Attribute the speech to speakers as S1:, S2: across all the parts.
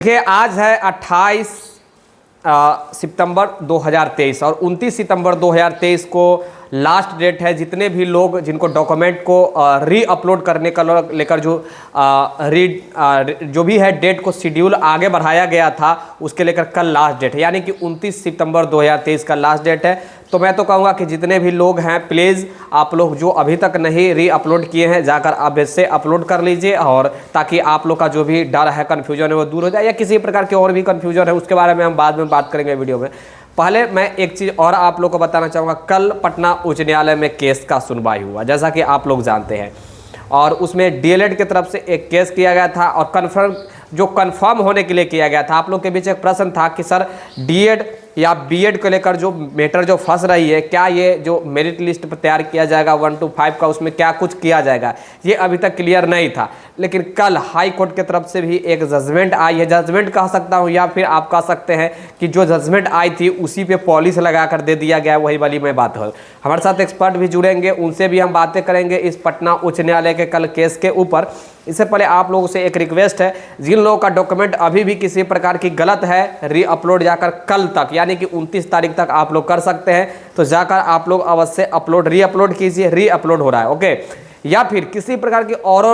S1: देखिए आज है 28 सितंबर 2023 और 29 सितंबर 2023 को लास्ट डेट है। जितने भी लोग जिनको डॉक्यूमेंट को री अपलोड करने का लेकर जो भी है डेट को शेड्यूल आगे बढ़ाया गया था उसके लेकर कल लास्ट डेट है, यानी कि 29 सितंबर 2023 का लास्ट डेट है। तो मैं तो कहूँगा कि जितने भी लोग हैं प्लीज़ आप लोग जो अभी तक नहीं री अपलोड किए हैं जाकर आप इससे अपलोड कर लीजिए, और ताकि आप लोग का जो भी डर है कन्फ्यूजन है वो दूर हो जाए, या किसी प्रकार के और भी कन्फ्यूजन है उसके बारे में हम बाद में बात करेंगे वीडियो में। पहले मैं एक चीज़ और आप लोग को बताना चाहूँगा। कल पटना उच्च न्यायालय में केस का सुनवाई हुआ, जैसा कि आप लोग जानते हैं, और उसमें डीएलएड की तरफ से एक केस किया गया था और कन्फर्म होने के लिए किया गया था। आप लोग के बीच एक प्रश्न था कि सर डीएड या बीएड को लेकर जो मैटर जो फंस रही है, क्या ये जो मेरिट लिस्ट पर तैयार किया जाएगा 1 to 5 का, उसमें क्या कुछ किया जाएगा, ये अभी तक क्लियर नहीं था। लेकिन कल हाई कोर्ट की तरफ से भी एक जजमेंट आई है, जजमेंट कह सकता हूँ या फिर आप कह सकते हैं कि जो जजमेंट आई थी उसी पे पॉलिश लगा कर दे दिया गया, वही वाली मैं बात है। हमारे साथ एक्सपर्ट भी जुड़ेंगे, उनसे भी हम बातें करेंगे इस पटना उच्च न्यायालय के कल केस के ऊपर। इससे पहले आप लोगों से एक रिक्वेस्ट है, जिन लोगों का डॉक्यूमेंट अभी भी किसी प्रकार की गलत है, री अपलोड जाकर कल तक यानी कि 29 तारीख तक आप लोग कर सकते हैं, तो जाकर आप लोग अवश्य अपलोड री अपलोड कीजिए। री अपलोड हो रहा है, ओके। या फिर किसी प्रकार की और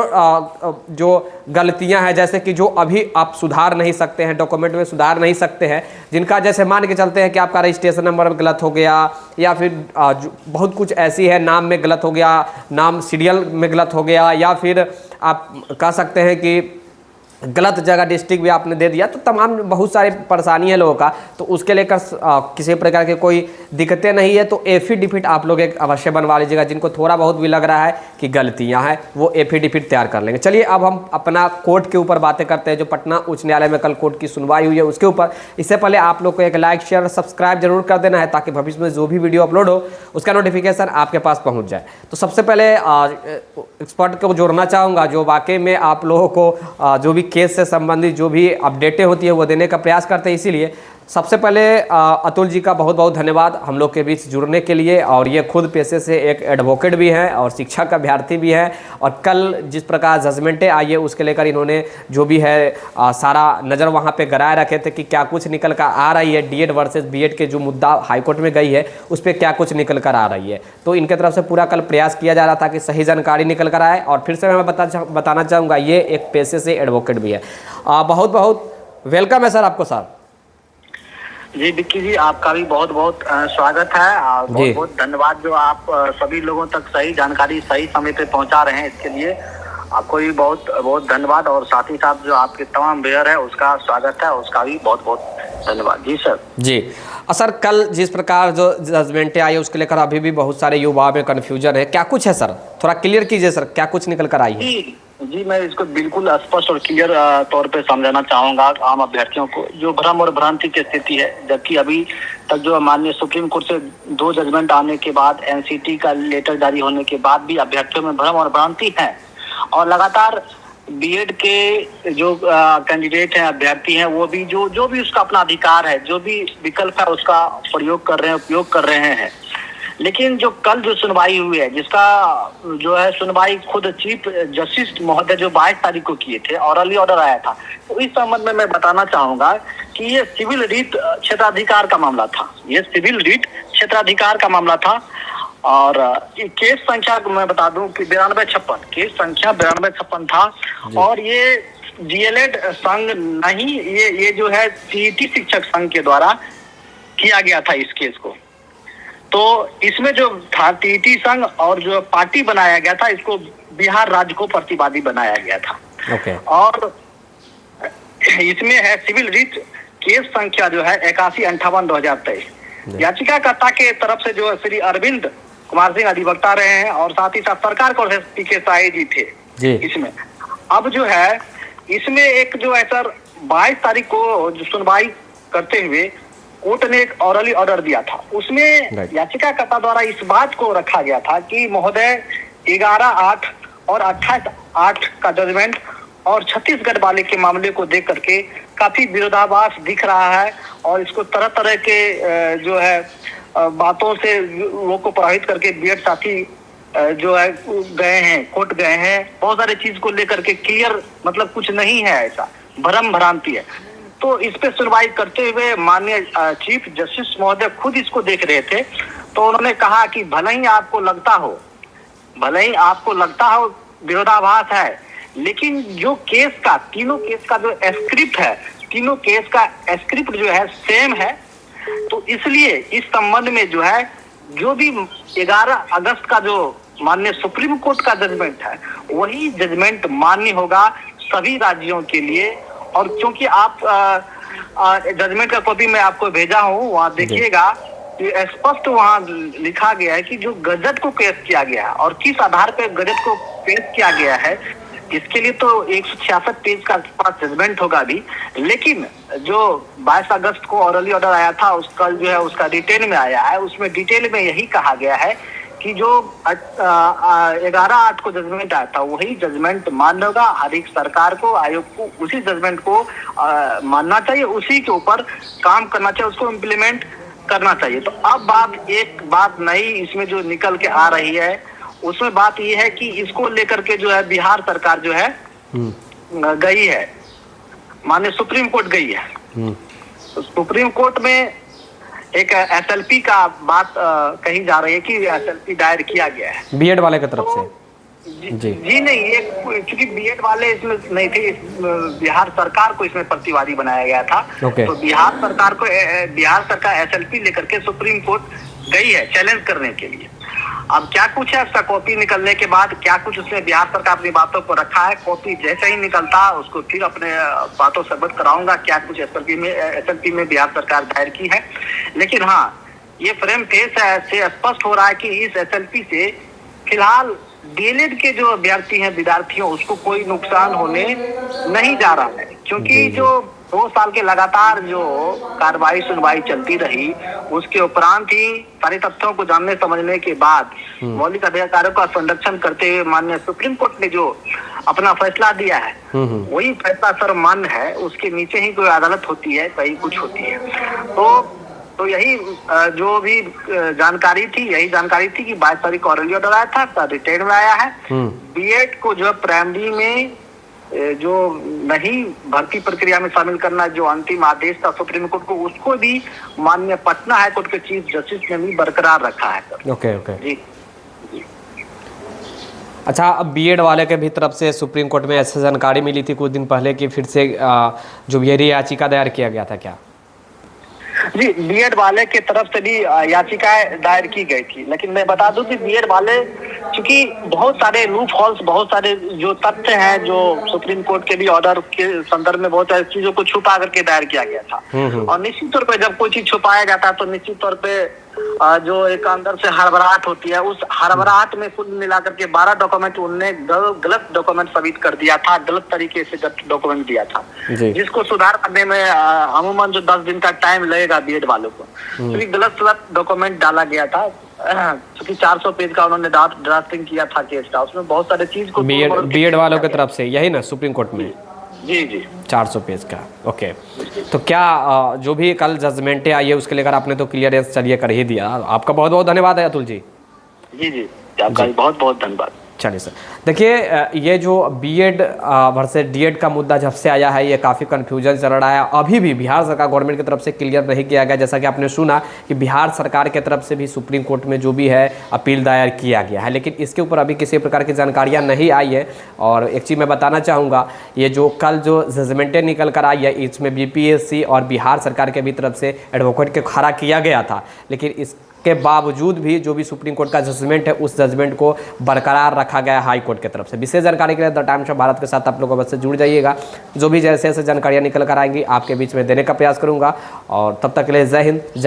S1: जो गलतियां हैं, जैसे कि जो अभी आप सुधार नहीं सकते हैं, डॉक्यूमेंट में सुधार नहीं सकते हैं, जिनका जैसे मान के चलते हैं कि आपका रजिस्ट्रेशन नंबर गलत हो गया, या फिर बहुत कुछ ऐसी है, नाम में गलत हो गया, नाम सीरियल में गलत हो गया, या फिर आप कह सकते हैं कि गलत जगह डिस्ट्रिक्ट भी आपने दे दिया, तो तमाम बहुत सारी परेशानी है लोगों का। तो उसके लेकर किसी प्रकार के कोई दिक्कतें नहीं है, तो एफिडेविट आप लोग एक अवश्य बनवा लीजिएगा। जिनको थोड़ा बहुत भी लग रहा है कि गलतियां हैं वो एफिडेविट तैयार कर लेंगे। चलिए अब हम अपना कोर्ट के ऊपर बातें करते हैं, जो पटना उच्च न्यायालय में कल कोर्ट की सुनवाई हुई है उसके ऊपर। इससे पहले आप लोग को एक लाइक शेयर और सब्सक्राइब जरूर कर देना है, ताकि भविष्य में जो भी वीडियो अपलोड हो उसका नोटिफिकेशन आपके पास पहुँच जाए। तो सबसे पहले एक्सपर्ट को जोड़ना चाहूँगा, जो वाकई में आप लोगों को जो भी केस से संबंधित जो भी अपडेटें होती है वो देने का प्रयास करते हैं। इसीलिए सबसे पहले अतुल जी का बहुत बहुत धन्यवाद हम लोग के बीच जुड़ने के लिए। और ये खुद पेशे से एक एडवोकेट भी हैं और शिक्षक अभ्यर्थी भी हैं, और कल जिस प्रकार जजमेंटें आई है उसके लेकर इन्होंने जो भी है सारा नज़र वहाँ पे गड़ाए रखे थे कि क्या कुछ निकल कर आ रही है। डीएड वर्सेस बीएड के जो मुद्दा हाईकोर्ट में गई है उस पर क्या कुछ निकल कर आ रही है, तो इनके तरफ से पूरा कल प्रयास किया जा रहा था कि सही जानकारी निकल कर आए। और फिर से मैं बताना चाहूँगा, ये एक पेशे से एडवोकेट भी है। बहुत बहुत वेलकम है सर आपको। सर
S2: जी विक्की जी, आपका भी बहुत बहुत स्वागत है और बहुत बहुत धन्यवाद जो आप सभी लोगों तक सही जानकारी सही समय पे पहुंचा रहे हैं। इसके लिए आपको भी बहुत बहुत धन्यवाद, और साथ ही साथ जो आपके तमाम व्यूअर है उसका स्वागत है, उसका भी बहुत बहुत धन्यवाद। जी सर। जी
S1: सर, कल जिस प्रकार जो जजमेंटें आई है उसके लेकर अभी भी बहुत सारे युवाओं में कन्फ्यूजन है, क्या कुछ है सर? थोड़ा क्लियर कीजिए सर, क्या कुछ निकल कर आई है?
S2: जी मैं इसको बिल्कुल स्पष्ट और क्लियर तौर पे समझाना चाहूंगा आम अभ्यर्थियों को, जो भ्रम और भ्रांति की स्थिति है। जबकि अभी तक जो माननीय सुप्रीम कोर्ट से 2 जजमेंट आने के बाद, एनसीटी का लेटर जारी होने के बाद भी अभ्यर्थियों में भ्रम और भ्रांति है, और लगातार बीएड के जो कैंडिडेट हैं, अभ्यर्थी हैं, वो भी जो भी उसका अपना अधिकार है, जो भी विकल्प है उसका प्रयोग कर रहे हैं, उपयोग कर रहे हैं। लेकिन जो कल जो सुनवाई हुई है, जिसका जो है सुनवाई खुद चीफ जस्टिस महोदय जो 22 तारीख को किए थे, ऑरली ऑर्डर आया था, तो इस संबंध में मैं बताना चाहूंगा कि ये सिविल रीट क्षेत्राधिकार का मामला था। ये सिविल रीट क्षेत्राधिकार का मामला था, और केस संख्या मैं बता दूं कि 9256, केस संख्या 9256 था। और ये डीएलएड संघ नहीं, ये जो है सीईटी शिक्षक संघ के द्वारा किया गया था इस केस को। तो इसमें जो था टीटी संघ और जो पार्टी बनाया गया था, इसको बिहार राज्य को प्रतिवादी बनाया गया था। और इसमें है सिविल रिट केस संख्या जो है 8158/2023। याचिकाकर्ता के तरफ से जो श्री अरविंद कुमार सिंह अधिवक्ता रहे हैं, और साथ ही साथ सरकार को पीके साई जी थे इसमें। अब जो है इसमें एक जो है सर 22 तारीख को जो सुनवाई करते हुए कोर्ट ने एक ऑरली ऑर्डर दिया था। उसमें याचिकाकर्ता द्वारा इस बात को रखा गया था कि महोदय 11/8 और 28/8 का जजमेंट और छत्तीसगढ़ वाले के मामले को देख करके काफी विरोधाभास दिख रहा है, और इसको तरह तरह के जो है बातों से लोगों को प्रभावित करके बीएड साथी जो है गए हैं, कोर्ट गए हैं, बहुत सारे चीज को लेकर के क्लियर मतलब कुछ नहीं है, ऐसा भ्रम भ्रांति है। तो इस पे सुनवाई करते हुए माननीय चीफ जस्टिस महोदय खुद इसको देख रहे थे। तो उन्होंने कहा कि भले ही आपको लगता हो विरोधाभास है, लेकिन जो केस का, तीनों केस का जो स्क्रिप्ट है, तीनों केस का स्क्रिप्ट जो है सेम है। तो इसलिए इस संबंध में जो है, जो भी 11 अगस्त का जो माननीय सुप्रीम कोर्ट का जजमेंट है, वही जजमेंट मान्य होगा सभी राज्यों के लिए। और क्योंकि आप जजमेंट का कॉपी मैं आपको भेजा हूँ, वहाँ देखिएगा स्पष्ट वहाँ लिखा गया है कि जो गजट को पेश किया गया है और किस आधार पर गजट को पेश किया गया है, इसके लिए तो 166 पेज का पास जजमेंट होगा भी। लेकिन जो 22 अगस्त को ऑरली ऑर्डर आया था, उसका जो है उसका डिटेल में आया है, उसमें डिटेल में यही कहा गया है कि जो 11/8 को जजमेंट आया था, वही जजमेंट मान्य होगा। हर एक सरकार को, आयोग को उसी जजमेंट को मानना चाहिए, उसी के ऊपर काम करना चाहिए, उसको इम्प्लीमेंट करना चाहिए। तो अब एक बात नई इसमें जो निकल के आ रही है, उसमें बात ये है कि इसको लेकर के जो है बिहार सरकार जो है गई है, माननीय सुप्रीम कोर्ट गई है। तो सुप्रीम कोर्ट में एक एसएलपी का बात कही जा रही है कि एसएलपी दायर किया गया है
S1: बीएड वाले की तरफ से।
S2: जी नहीं, ये क्योंकि बीएड वाले इसमें नहीं थे, बिहार सरकार को इसमें प्रतिवादी बनाया गया था। तो बिहार सरकार एसएलपी लेकर के सुप्रीम कोर्ट गई है चैलेंज करने के लिए। अब क्या कुछ है उसका कॉपी निकलने के बाद, क्या कुछ उसने बिहार सरकार अपनी बातों को रखा है, कॉपी जैसे ही निकलता उसको फिर अपने बातों से अवगत कराऊंगा क्या कुछ एसएलपी में बिहार सरकार दायर की है। लेकिन हाँ, ये फ्रेम फेस से स्पष्ट हो रहा है कि इस एसएलपी से फिलहाल डीएलएड के जो अभ्यर्थी हैं, विद्यार्थियों, उसको कोई नुकसान होने नहीं जा रहा है। क्योंकि जो 2 साल के लगातार जो कार्रवाई सुनवाई चलती रही, उसके उपरांत ही सारे तथ्यों को जानने समझने के बाद मौलिक अधिकारों का संरक्षण करते हुए माननीय सुप्रीम कोर्ट ने जो अपना फैसला दिया है, वही फैसला सर्वमान्य है। उसके नीचे ही कोई अदालत होती है, कहीं कुछ होती है। तो यही जो भी जानकारी थी, यही जानकारी थी कि 22 तारीख को ऑरली ऑर्डर आया था, रिटेन में आया है। बीएड को जो प्राइमरी में जो नहीं भर्ती प्रक्रिया में शामिल करना, जो अंतिम आदेश था सुप्रीम कोर्ट को, उसको भी माननीय पटना हाई कोर्ट के चीफ जस्टिस ने भी बरकरार रखा है।
S1: ओके
S2: जी।
S1: अच्छा, अब बीएड वाले के भी तरफ से सुप्रीम कोर्ट में ऐसी जानकारी मिली थी कुछ दिन पहले कि फिर से जो ये याचिका दायर किया गया था क्या?
S2: जी, बीएड वाले के तरफ से भी याचिकाएं दायर की गई थी। लेकिन मैं बता दूं कि बीएड वाले, क्योंकि बहुत सारे लूप होल्स, बहुत सारे जो तथ्य हैं, जो सुप्रीम कोर्ट के भी ऑर्डर के संदर्भ में बहुत सारी चीजों को छुपा करके दायर किया गया था। और निश्चित तौर पे जब कोई चीज छुपाया जाता है तो निश्चित तौर पे जो एक अंदर से हड़बड़ाहट होती है, उस हड़बड़ाहट में कुल मिलाकर के 12 डॉक्यूमेंट उनने गलत डॉक्यूमेंट सबमिट कर दिया था, गलत तरीके से डॉक्यूमेंट दिया था, जिसको सुधार करने में अमूमन जो 10 दिन का टाइम लगेगा बीएड वालों को। क्योंकि गलत डॉक्यूमेंट डाला गया था, क्योंकि 400 पेज का उन्होंने ड्राफ्टिंग किया था केस का, उसमें बहुत सारे चीज को
S1: बीएड वालों की तरफ से, यही ना सुप्रीम कोर्ट में?
S2: जी
S1: 400 पेज का। ओके, तो क्या जो भी कल जजमेंट आई है उसके लेकर आपने तो क्लियरेंस चलिए कर ही दिया। आपका बहुत बहुत धन्यवाद है अतुल जी।
S2: जी आपका बहुत बहुत धन्यवाद।
S1: चलिए सर, देखिए ये जो बीएड वर्सेस डीएड का मुद्दा जब से आया है, ये काफ़ी कन्फ्यूजन चल रहा है। अभी भी बिहार सरकार गवर्नमेंट की तरफ से क्लियर नहीं किया गया। जैसा कि आपने सुना कि बिहार सरकार की तरफ से भी सुप्रीम कोर्ट में जो भी है अपील दायर किया गया है, लेकिन इसके ऊपर अभी किसी प्रकार की जानकारियाँ नहीं आई है। और एक चीज़ मैं बताना चाहूँगा, ये जो कल जो जजमेंटें निकल कर आई है, इसमें बीपीएससी और बिहार सरकार के भी तरफ से एडवोकेट के खड़ा किया गया था, लेकिन इस के बावजूद भी जो भी सुप्रीम कोर्ट का जजमेंट है, उस जजमेंट को बरकरार रखा गया हाई कोर्ट की तरफ से। विशेष जानकारी के लिए द टाइम्स ऑफ भारत के साथ आप लोग अवश्य जुड़ जाइएगा। जो भी जैसे जैसे जानकारियाँ निकल कर आएंगी आपके बीच में देने का प्रयास करूंगा। और तब तक के लिए जय हिंद, जय